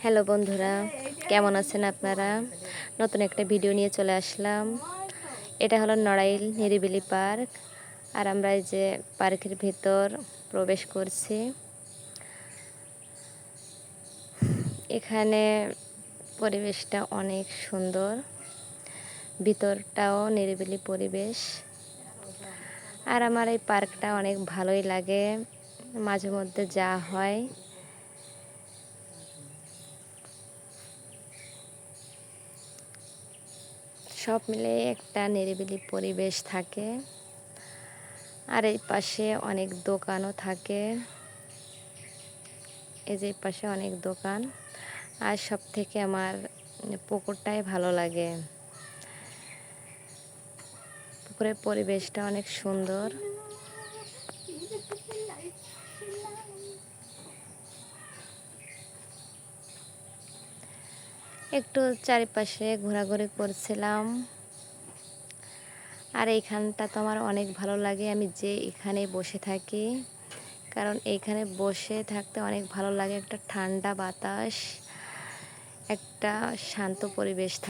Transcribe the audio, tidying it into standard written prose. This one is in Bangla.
হ্যালো বন্ধুরা, কেমন আছেন আপনারা? নতুন একটা ভিডিও নিয়ে চলে আসলাম। এটা হলো নড়াইল নিরিবিলি পার্ক। আর আমরা এই যে পার্কের ভিতর প্রবেশ করছি। এখানে পরিবেশটা অনেক সুন্দর, ভিতরটাও নিরিবিলি পরিবেশ। আর আমার এই পার্কটা অনেক ভালোই লাগে, মাঝে মধ্যে যাওয়া হয়। সব মিলে একটা নিরিবিলি পরিবেশ থাকে। আর এই পাশে অনেক দোকানও থাকে। এই যে পাশে অনেক দোকান। আর সব থেকে আমার পুকুরটাই ভালো লাগে। পুকুরের পরিবেশটা অনেক সুন্দর। একটু চারিপাশে ঘোরাঘুরি করছিলাম। আর এইখানটা তো আমার অনেক ভালো লাগে, আমি যে এখানে বসে থাকি, কারণ এইখানে বসে থাকতে অনেক ভালো লাগে। একটা ঠান্ডা বাতাস, একটা শান্ত পরিবেশ থাকে।